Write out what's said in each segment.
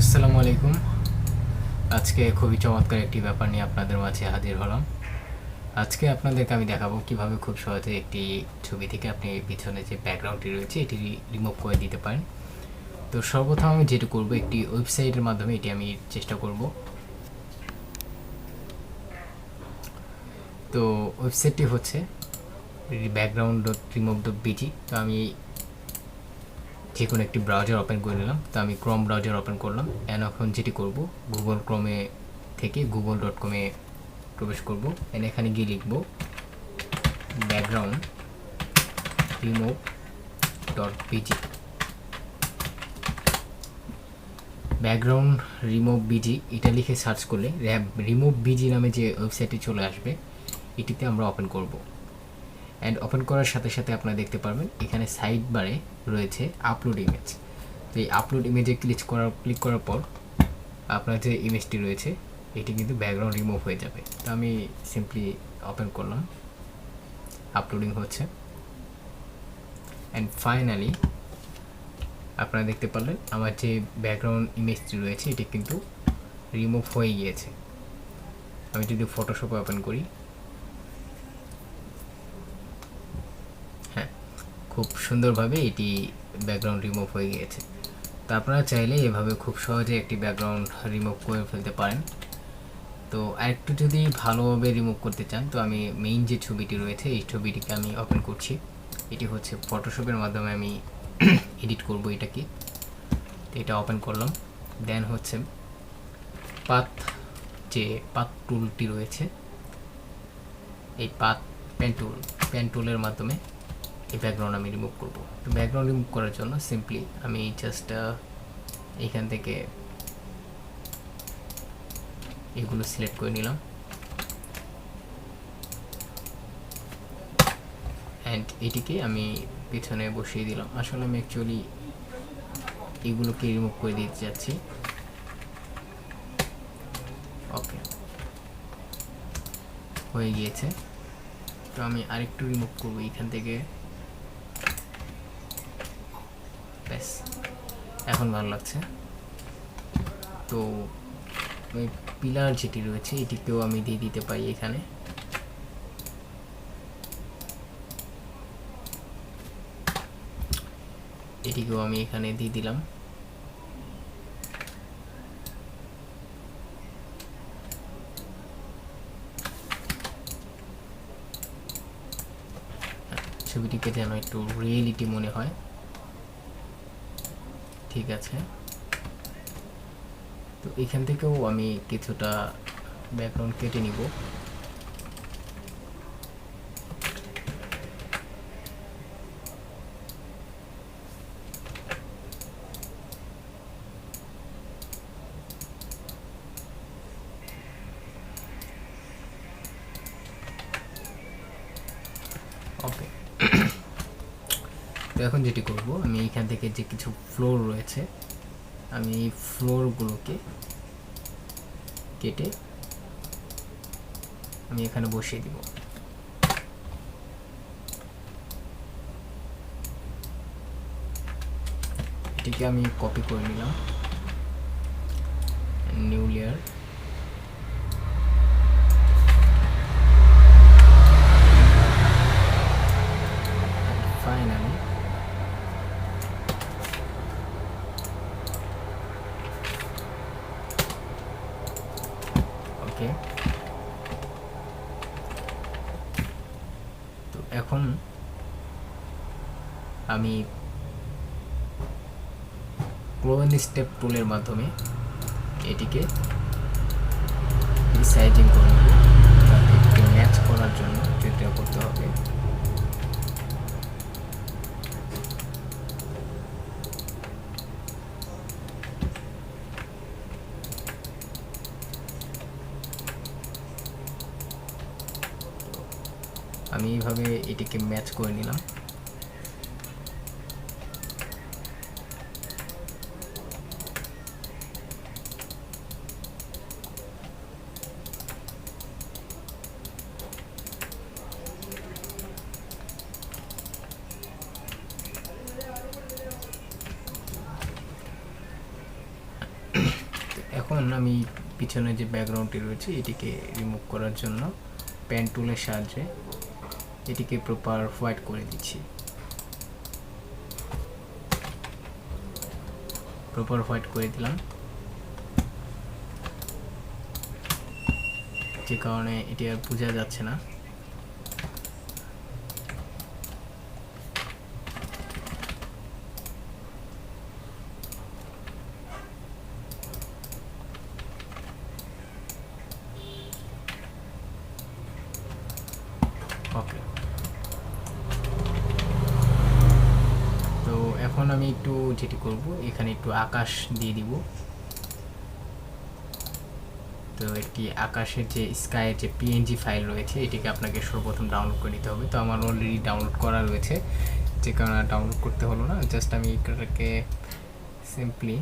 আসসালামু আলাইকুম। আজকে খুবই চমৎকার একটি ব্যাপার নিয়ে আপনাদের মাঝে হাজির হলাম। আজকে আপনাদেরকে আমি দেখাবো কিভাবে খুব সহজে একটি ছবি থেকে আপনি পিছনে যে ব্যাকগ্রাউন্ডটি রয়েছে এটি রিমুভ করে দিতে পারেন। তো সর্বপ্রথম আমি যেটা করব, একটি ওয়েবসাইটের মাধ্যমে এটি আমি চেষ্টা করব। তো ওয়েবসাইটটি হচ্ছে background.remove.bg। তো আমি যে কোনো একটি ব্রাউজার ওপেন করে নিলাম। তো আমি ক্রোম ব্রাউজার ওপেন করলাম। এখন যেটি করব, গুগল ক্রোমে থেকে google.com-এ প্রবেশ করব। এখানে গিয়ে লিখব background remove dot busy. Background remove busy এটা লিখে সার্চ করলে রিমুভ বিজি নামে যে ওয়েবসাইটটি চলে আসবে, এটিতে আমরা ওপেন করব। অ্যান্ড ওপেন করার সাথে সাথে আপনারা দেখতে পারবেন এখানে সাইড বারে রয়েছে আপলোড ইমেজ। তো এই আপলোড ইমেজে ক্লিক করার পর আপনার যে ইমেজটি রয়েছে এটি কিন্তু ব্যাকগ্রাউন্ড রিমুভ হয়ে যাবে। তো আমি সিম্পলি ওপেন করলাম, আপলোডিং হচ্ছে। অ্যান্ড ফাইনালি আপনারা দেখতে পারলেন আমার যে ব্যাকগ্রাউন্ড ইমেজটি রয়েছে এটি কিন্তু রিমুভ হয়ে গিয়েছে। আমি যদি ফটোশপে ওপেন করি, হ্যাঁ, খুব সুন্দরভাবে এটি ব্যাকগ্রাউন্ড রিমুভ হয়ে গিয়েছে। তো আপনারা চাইলে এভাবে খুব সহজে একটি ব্যাকগ্রাউন্ড রিমুভ করে ফেলতে পারেন। তো আরেকটু যদি ভালোভাবে রিমুভ করতে চান, তো আমি মেইন যে ছবিটি রয়েছে এই ছবিটিকে আমি ওপেন করছি। এটি হচ্ছে ফটোশপের মাধ্যমে আমি এডিট করব এটাকে। তো এটা ওপেন করলাম। দেন হচ্ছে যে পাথ টুলটি রয়েছে, এই পেন টুলের মাধ্যমে এই ব্যাকগ্রাউন্ড আমি রিমুভ করব। তো ব্যাকগ্রাউন্ড রিমুভ করার জন্য সিম্পলি আমি জাস্ট এইখান থেকে এগুলো সিলেক্ট করে নিলাম। অ্যান্ড এটিকে আমি পিছনে বসিয়ে দিলাম। আসলে আমি অ্যাকচুয়ালি এগুলোকে রিমুভ করে দিতে যাচ্ছি। ওকে, হয়ে গিয়েছে। তো আমি আরেকটু রিমুভ করবো এখান থেকে। ব্যাস, এখন ভালো লাগছে। তো ওই পিলার যেটি রয়েছে এটিকেও আমি দিয়ে দিতে পারি এখানে। এটিকেও আমি এখানে দিয়ে দিলাম। ছবিটিকে যেন একটু রিয়েলিটি মনে হয়। ঠিক আছে, তো এখান থেকেও আমি কিছুটা ব্যাকগ্রাউন্ড কেটে নিব। ওকে, তো এখন যেটি করব, আমি এখান থেকে যে কিছু ফ্লোর রয়েছে আমি এই ফ্লোরগুলোকে কেটে আমি এখানে বসিয়ে দিব। এটিকে আমি কপি করে নিলাম, নিউ লেয়ার। ফাইনালি ওকে, তো এখন আমি ক্লোন স্টেপ টুলের মাধ্যমে এটিকে রিসাইজিং করে নেব। তাকে ম্যাচ করার জন্য যেটা করতে হবে, আমি এইভাবে এটিকে ম্যাচ করে নিলাম। এখন আমি পিছনে যে ব্যাকগ্রাউন্ডটি রয়েছে এটিকে রিমুভ করার জন্য পেন টুলের সাহায্যে এটিকে প্রপার হোয়াইট করে দিচ্ছি। প্রপার হোয়াইট করে দিলাম, যে কারণে এটি আর বোঝা যাচ্ছে না। ওকে, তো এখন আমি একটু যেটি করব, এখানে একটু আকাশ দিয়ে দিব। তো একটি আকাশের যে স্কাইয়ের যে পিএনজি ফাইল রয়েছে এটিকে আপনাকে সর্বপ্রথম ডাউনলোড করে নিতে হবে। তো আমার অলরেডি ডাউনলোড করা রয়েছে, যে কারণে ডাউনলোড করতে হলো না। জাস্ট আমি এটাকে সিম্পলি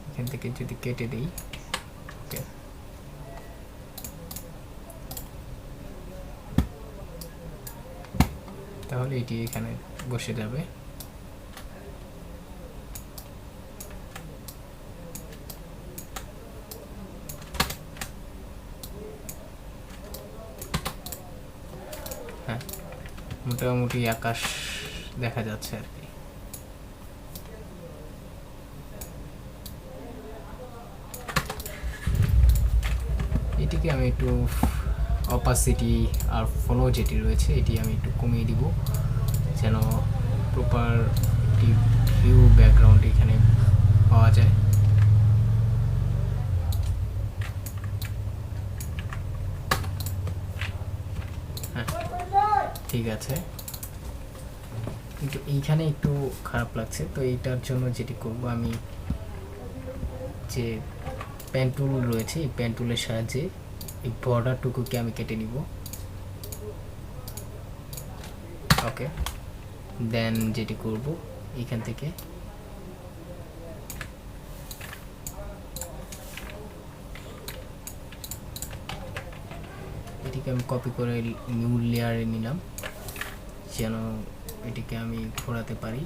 এখান থেকে যদি কেটে দিই, ওকে, তাহলে এটি এখানে বসে যাবে। হ্যাঁ, মোটামুটি আকাশ দেখা যাচ্ছে আর কি। এটিকে আমি একটু অপাসিটি আর ফলো যেটি রয়েছে এটি আমি একটু কমিয়ে দিব, যেন প্রপার একটি ভিউ ব্যাকগ্রাউন্ড এখানে পাওয়া যায়। হ্যাঁ, ঠিক আছে, কিন্তু এইখানে একটু খারাপ লাগছে। তো এইটার জন্য যেটি করব, আমি যে পেন টুল রয়েছে এই পেন টুলের সাহায্যে এই বর্ডারটুকুকে আমি কেটে নিব। ওকে, দেন যেটি করব, এইখান থেকে এটিকে আমি কপি করে নিউ লেয়ারে নিলাম, যেন এটিকে আমি ঘোরাতে পারি।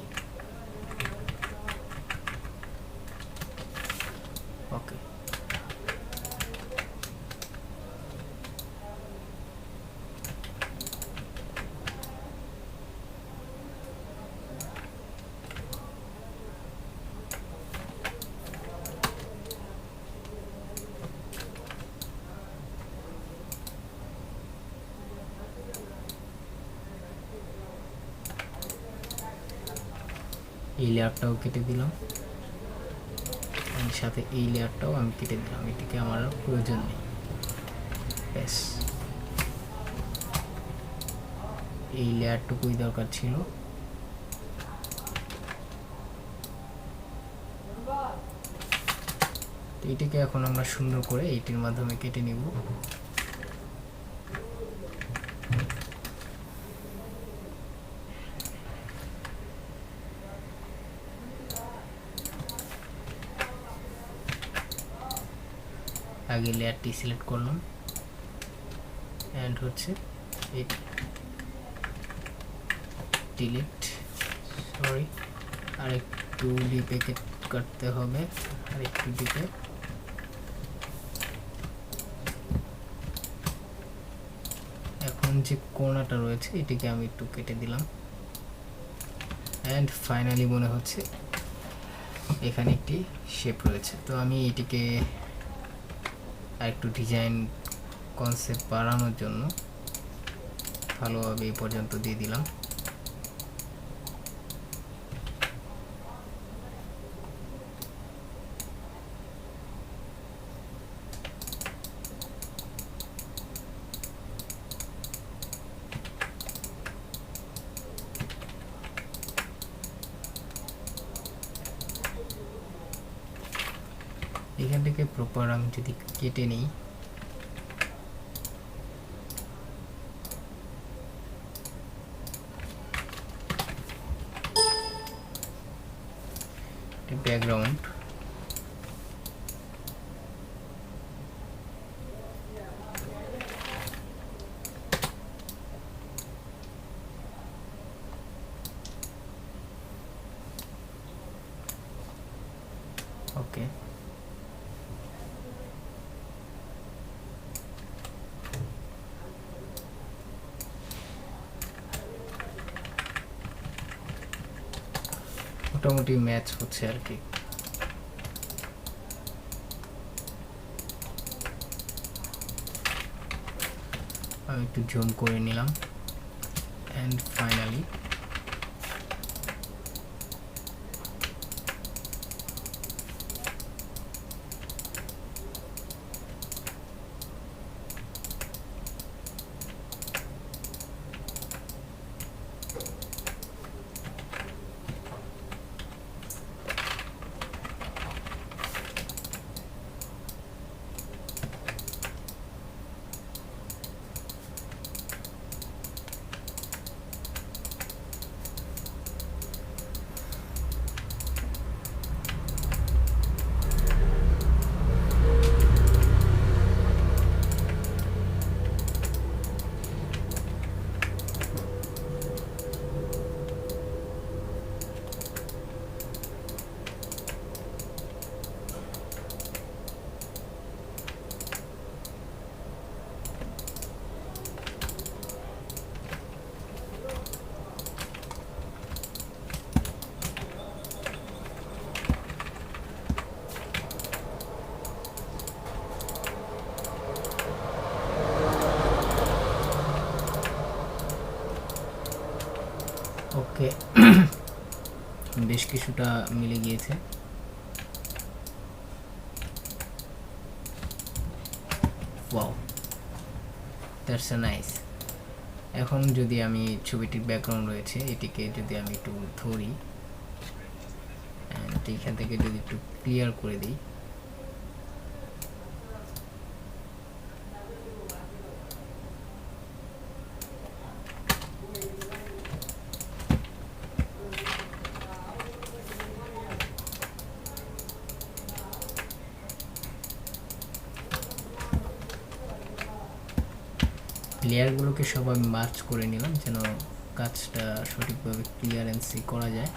ওকে, এই লেয়ারটাও কেটে দিলাম, এর সাথে এই লেয়ারটাও আমি কেটে দিলাম, এটিকে আমার প্রয়োজন নেই। ব্যাস, এই লেয়ারটুকুই দরকার ছিল। এটিকে এখন আমরা সুন্দর করে এইটির মাধ্যমে কেটে নিব। আগে লেয়ারটি সিলেক্ট করলাম, এন্ড হচ্ছে ডিলিট, সরি, আরেকটু ডিপে কাটতে হবে, আরেকটু ডিপে। এখন যে কোণাটা রয়েছে এটিকে আমি একটু কেটে দিলাম, এন্ড ফাইনালি মনে হচ্ছে এখানে একটি শেপ রয়েছে। তো আমি এটিকে আরেকটু ডিজাইন কনসেপ্ট বাড়ানোর জন্য ভালোভাবে এই পর্যন্ত দিয়ে দিলাম। এখান থেকে প্রপার আমি যদি কেটে নিই, ব্যাকগ্রাউন্ড, ওকে, মোটামুটি ম্যাচ হচ্ছে আর কি। আমি একটু জুম করে নিলাম অ্যান্ড ফাইনালি ওকে বেশ কিছুটা মিলে গিয়েছে। Wow, that's a nice. এখন যদি আমি ছবিটির ব্যাকগ্রাউন্ড রয়েছে এটিকে যদি আমি একটু ধরি অ্যান্ড এইখান থেকে যদি একটু ক্লিয়ার করে দিই, লেয়ারগুলোকে সব আমি মার্চ করে নিলাম যেন কাজটা সঠিকভাবে ক্লিয়ারেন্সি করা যায়।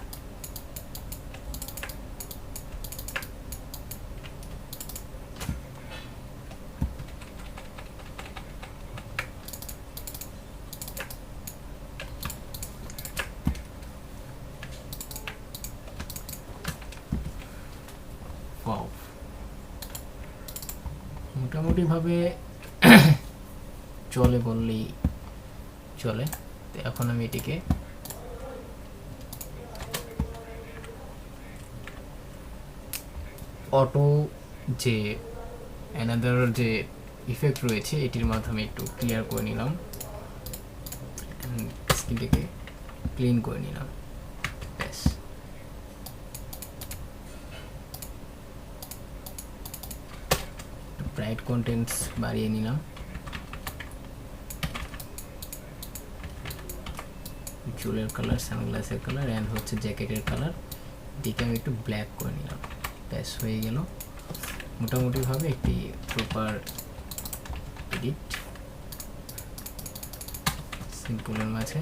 মোটামুটি ভাবে চলে বললেই চলে। তো এখন আমি এটিকে অটো যে অ্যানাদার যে ইফেক্ট রয়েছে এটির মাধ্যমে একটু ক্লিয়ার করে নিলাম, স্ক্রিনটিকে ক্লিন করে নিলাম। ব্যাস, ব্রাইট কন্টেন্টস বাড়িয়ে নিলাম, চুলের কালার, সানগ্লাসের কালার অ্যান্ড হচ্ছে জ্যাকেটের কালার, এটিকে আমি একটু ব্ল্যাক করে নিলাম। ব্যাস হয়ে গেল মোটামুটিভাবে একটি প্রপার এডিট সিম্পলের মাঝে।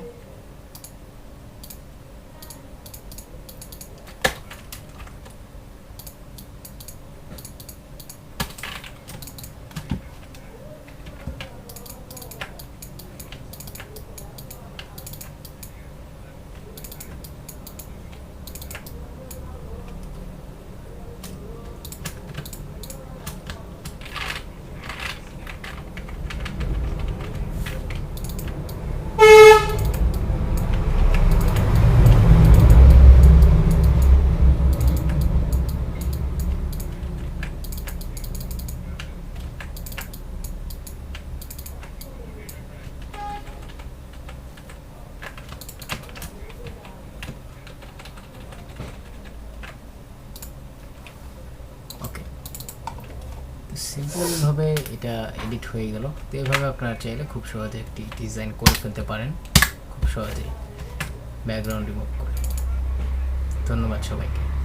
সিম্পলভাবে এটা এডিট হয়ে গেল। তো এইভাবে আপনারা চাইলে খুব সহজে একটি ডিজাইন করে ফেলতে পারেন, খুব সহজেই ব্যাকগ্রাউন্ড রিমুভ করে। ধন্যবাদ সবাইকে।